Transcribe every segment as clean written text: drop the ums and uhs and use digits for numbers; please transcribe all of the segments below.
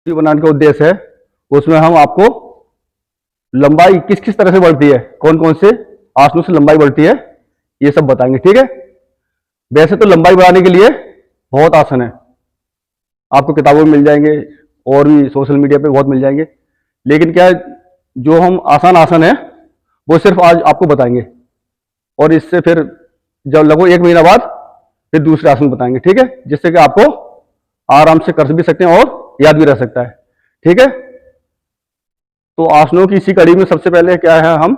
बनाने का उद्देश्य है, उसमें हम आपको लंबाई किस किस तरह से बढ़ती है, कौन कौन से आसनों से लंबाई बढ़ती है, ये सब बताएंगे। ठीक है। वैसे तो लंबाई बढ़ाने के लिए बहुत आसन है, आपको किताबों में मिल जाएंगे और भी सोशल मीडिया पे बहुत मिल जाएंगे, लेकिन क्या है, जो हम आसान आसन है वो सिर्फ आज आपको बताएंगे, और इससे फिर जब लगभग 1 महीना बाद फिर दूसरे आसन बताएंगे। ठीक है, जिससे कि आपको आराम से कर भी सकते हैं और याद भी रह सकता है। ठीक है। तो आसनों की इसी कड़ी में सबसे पहले क्या है, हम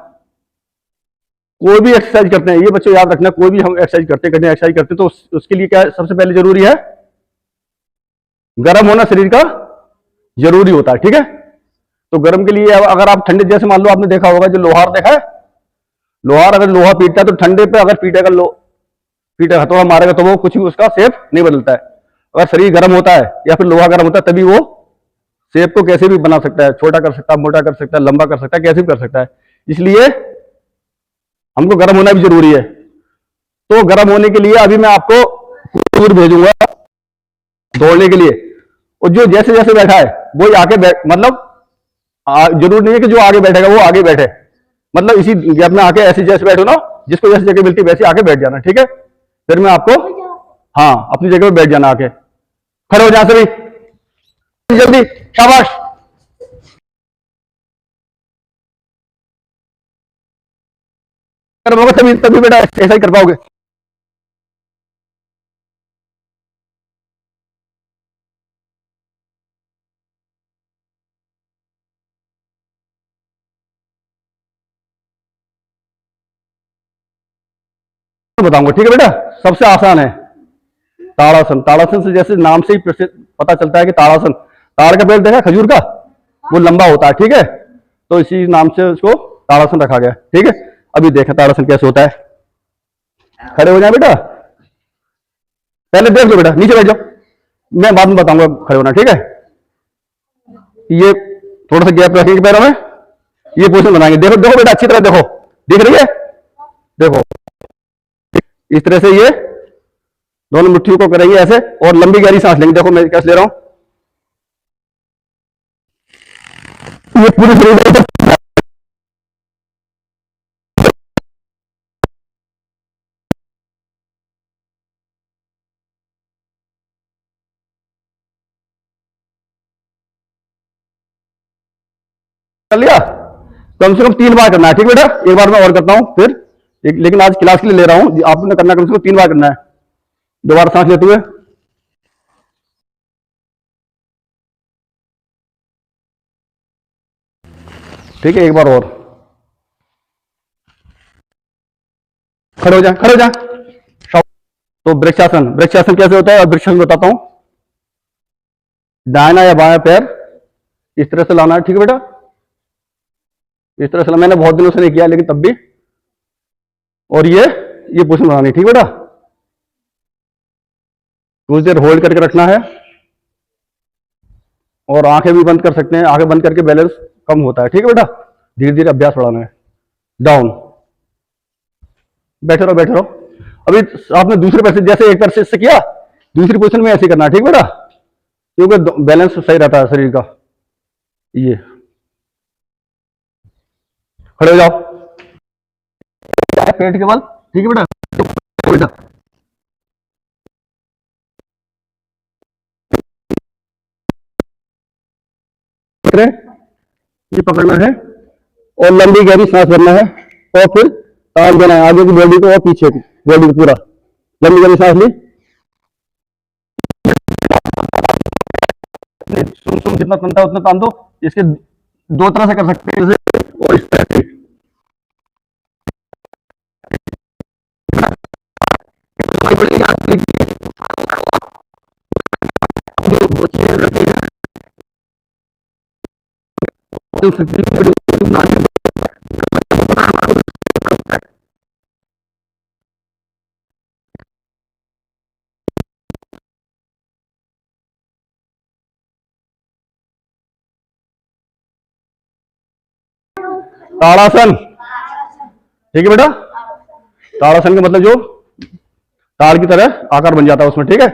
कोई भी एक्सरसाइज करते हैं, ये बच्चों याद रखना, कोई भी हम एक्सरसाइज करते हैं, एक्सरसाइज करते हैं तो उसके लिए क्या है, सबसे पहले जरूरी है गर्म होना शरीर का जरूरी होता है। ठीक है। तो गर्म के लिए अगर आप ठंडे, जैसे मान लो आपने देखा होगा जो लोहार देखा है, लोहार अगर लोहा पीटता है तो ठंडे पे अगर पीटेगा, पीटेगा हथौड़ा मारेगा तो वो कुछ भी उसका शेप नहीं बदलता है। अगर शरीर गर्म होता है या फिर लोहा गर्म होता है तभी वो शेप को कैसे भी बना सकता है, छोटा कर सकता है, मोटा कर सकता है, लंबा कर सकता है, कैसे भी कर सकता है। इसलिए हमको गर्म होना भी जरूरी है। तो गर्म होने के लिए अभी मैं आपको दूर भेजूंगा दौड़ने के लिए, और जो जैसे जैसे बैठा है वो आके मतलब जरूर नहीं है कि जो आगे बैठेगा वो आगे बैठे, मतलब इसी गैप में आके ऐसे जैसे बैठो ना, जिसको जैसे जगह मिलती है वैसे आके बैठ जाना। ठीक है। फिर मैं आपको, हाँ, अपनी जगह पे बैठ जाना, आके खड़े हो जाए सभी जल्दी, शाबाश। होगा तभी तभी बेटा ऐसा ही कर पाओगे। बताऊंगा। ठीक है बेटा, सबसे आसान है ताड़ासन। ताड़ासन से जैसे नाम से ही पता चलता है कि ताड़ासन, ताड़ का पेड़ देखा खजूर का, वो लंबा होता है। ठीक है। तो इसी नाम से उसको ताड़ासन रखा गया। ठीक है। अभी देखा ताड़ासन कैसे होता है। खड़े हो जाए बेटा, पहले देख लो बेटा, नीचे बैठ जाओ, मैं बाद में बताऊंगा खड़े होना। ठीक है। ये थोड़ा सा गैप रखेंगे पैरों में, ये पोजीशन बनाएंगे। देखो देखो बेटा, अच्छी तरह देखो, दिख रही है, देखो इस तरह से ये दोनों मुट्ठियों को करेंगे ऐसे, और लंबी गहरी सांस लेंगे। देखो मैं कैसे ले रहा हूं, ये पूरी शरीर कर लिया। कम से कम 3 बार करना है। ठीक बेटा, एक बार मैं और करता हूं फिर, लेकिन आज क्लास के लिए ले रहा हूं, आपने करना कम से कम 3 बार करना है। दोबारा सांस लेते हुए, ठीक है, एक बार और, खड़े हो जाए, खड़े हो जाए। तो वृक्षासन, वृक्षासन कैसे होता है और वृक्षासन बताता हूं। दाहिना या बायां पैर इस तरह से लाना है। ठीक है बेटा, इस तरह से, मैंने बहुत दिनों से नहीं किया लेकिन तब भी, और ये पोजीशन बनानी। ठीक बेटा, कुछ देर होल्ड करके रखना है, और आंखें भी बंद कर सकते हैं, आंखें बंद करके बैलेंस कम होता है। ठीक है बेटा, धीरे धीरे अभ्यास बढ़ाना है। डाउन, बैठे रहो, बैठे रहो। अभी आपने दूसरे पैर से, जैसे एक पैर से किया, दूसरी पोजीशन में ऐसे करना है। ठीक बेटा, क्योंकि बैलेंस सही रहता है शरीर का। ये खड़े हो जाओ, पेट के बल। ठीक है बेटा, बेटा ये पकड़ना है और लंबी गहरी सांस भरना है, और फिर तान देना है आगे की बॉडी को और पीछे की बॉडी को पूरा। लंबी गहरी सांस ली, सुन सुन जितना तनता है उतना तान दो। इसके 2 तरह से कर सकते हैं, जैसे और इस तरह से। ताड़ासन, ठीक है बेटा, ताड़ासन का मतलब जो ताड़ की तरह आकार बन जाता है उसमें। ठीक है।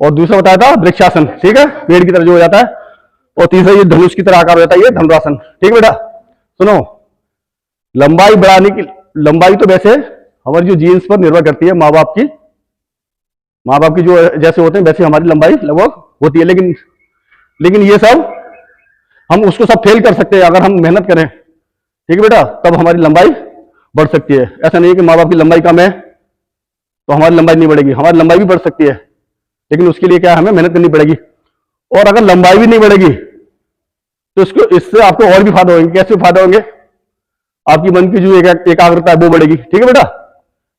और दूसरा बताया था वृक्षासन, ठीक है, पेड़ की तरह जो हो जाता है। और तीसरा ये धनुष की तरह आकार हो जाता है, ये धनुरासन। ठीक है बेटा, सुनो, लंबाई बढ़ाने की, लंबाई तो वैसे हमारी जो जीन्स पर निर्भर करती है, माँ बाप की जो जैसे होते हैं वैसे हमारी लंबाई लगभग होती है, लेकिन ये सब हम उसको सब फेल कर सकते हैं अगर हम मेहनत करें। ठीक है बेटा, तब हमारी लंबाई बढ़ सकती है। ऐसा नहीं है कि माँ बाप की लंबाई कम है तो हमारी लंबाई नहीं बढ़ेगी, हमारी लंबाई भी बढ़ सकती है, लेकिन उसके लिए क्या है, हमें मेहनत करनी पड़ेगी। और अगर लंबाई भी नहीं बढ़ेगी तो इससे आपको और भी फायदा होंगे। कैसे फायदा होंगे? आपकी मन की जो एकाग्रता है वो बढ़ेगी। ठीक है बेटा,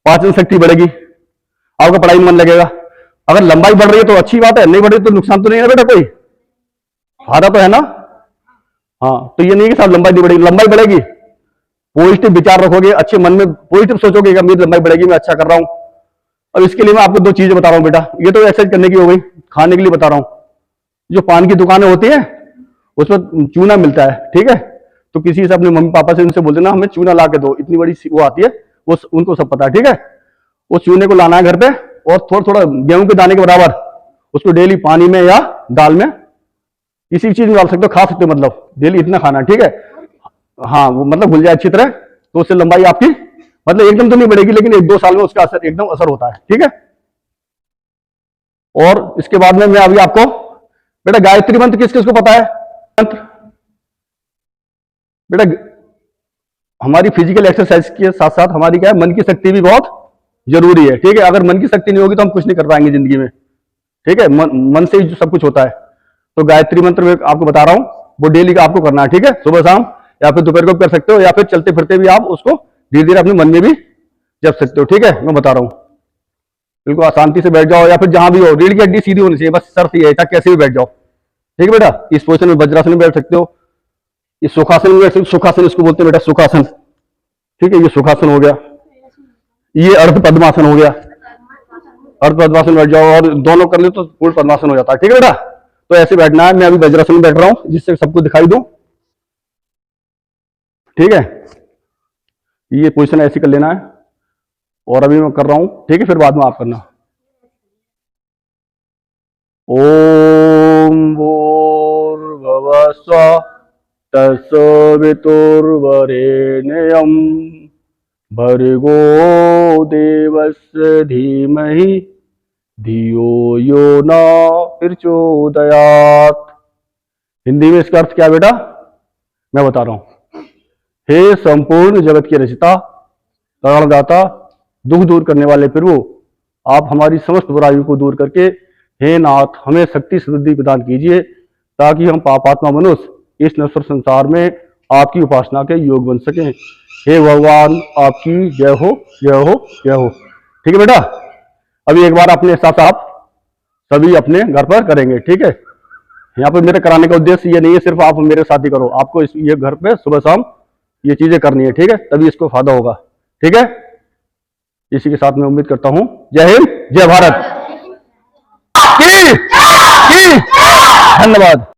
पाचन शक्ति बढ़ेगी, आपका पढ़ाई में मन लगेगा। अगर लंबाई बढ़ रही है तो अच्छी बात है, नहीं बढ़ रही तो नुकसान तो नहीं है बेटा, कोई फायदा तो है ना। हाँ, तो ये नहीं कि साहब लंबाई नहीं बढ़ेगी, लंबाई बढ़ेगी। पॉजिटिव विचार रखोगे, अच्छे मन में पॉजिटिव सोचोगे कि मेरी लंबाई बढ़ेगी, मैं अच्छा कर रहा हूं। अब इसके लिए मैं आपको दो चीजें बता रहा हूं बेटा। ये तो एक्सरसाइज करने की हो गई, खाने के लिए बता रहा हूं। जो पान की दुकानें होती है उसमें चूना मिलता है। ठीक है, तो किसी से अपने मम्मी पापा से उनसे बोल देना हमें चूना ला के दो, इतनी बड़ी वो आती है, वो उनको सब पता है। ठीक है, उस चूने को लाना है घर पे और थोड़ा थोड़ा गेहूं के दाने के बराबर उसको डेली पानी में या दाल में किसी भी चीज में डाल सकते हो, खा सकते हो, मतलब डेली इतना खाना है। ठीक है, हाँ, वो मतलब घुल जाए अच्छी तरह, तो उससे लंबाई आपकी मतलब एकदम तो नहीं बढ़ेगी, लेकिन 1-2 साल में उसका असर एकदम असर होता है। ठीक है, और इसके बाद में मैं अभी आपको बेटा गायत्री मंत्र किस किस को पता है? मंत्र बेटा हमारी फिजिकल एक्सरसाइज के साथ साथ हमारी क्या है, मन की शक्ति भी बहुत जरूरी है। ठीक है, अगर मन की शक्ति नहीं होगी तो हम कुछ नहीं कर पाएंगे जिंदगी में। ठीक है, मन से ही सब कुछ होता है। तो गायत्री मंत्र में आपको बता रहा हूं, वो डेली का आपको करना है। ठीक है, सुबह शाम या फिर दोपहर को कर सकते हो, या फिर चलते फिरते भी आप उसको धीरे धीरे अपने मन में भी जप सकते हो। ठीक है, मैं बता रहा हूं, बिल्कुल शांति से बैठ जाओ, या फिर जहां भी हो, रीढ़ की हड्डी सीधी होनी चाहिए, बस शर्त ये है, कैसे भी बैठ जाओ। ठीक है बेटा, इस पोजिशन में वज्रासन में बैठ सकते हो, इस सुखासन में बैठ सकते हो, सुखासन इसको बोलते हैं बेटा, सुखासन। ठीक है, ये सुखासन हो गया, ये अर्ध पद्मासन हो गया, अर्ध पद्मासन बैठ जाओ, और दोनों कर ले तो पूर्ण पद्मासन हो जाता है। ठीक है बेटा, तो ऐसे बैठना है। मैं अभी वज्रासन में बैठ रहा हूं जिससे सबको दिखाई दूं। ठीक है, ये पोजीशन ऐसी कर लेना है, और अभी मैं कर रहा हूं। ठीक है, फिर बाद में आप करना। ओम भूर्भुवः स्वः तत्सवितुर्वरेण्यं भर्गो देवस्य धीमहि धियो यो न प्रचोदयात्। हिंदी में इसका अर्थ क्या है बेटा, मैं बता रहा हूं। हे संपूर्ण जगत के रचिता, प्राणदाता, दुख दूर करने वाले प्रभु, आप हमारी समस्त बुराइयों को दूर करके हे नाथ हमें शक्ति समृद्धि प्रदान कीजिए, ताकि हम पापात्मा मनुष्य इस नश्वर संसार में आपकी उपासना के योग बन सकें। हे भगवान, आपकी जय हो, जय हो, जय हो। ठीक है बेटा, अभी एक बार अपने साथ आप सभी अपने घर पर करेंगे। ठीक है, यहाँ पर मेरे कराने का उद्देश्य ये नहीं है सिर्फ आप मेरे साथ ही करो, आपको ये घर पे सुबह शाम ये चीजें करनी है। ठीक है, तभी इसको फायदा होगा। ठीक है, इसी के साथ मैं उम्मीद करता हूं। जय हिंद, जय भारत की धन्यवाद।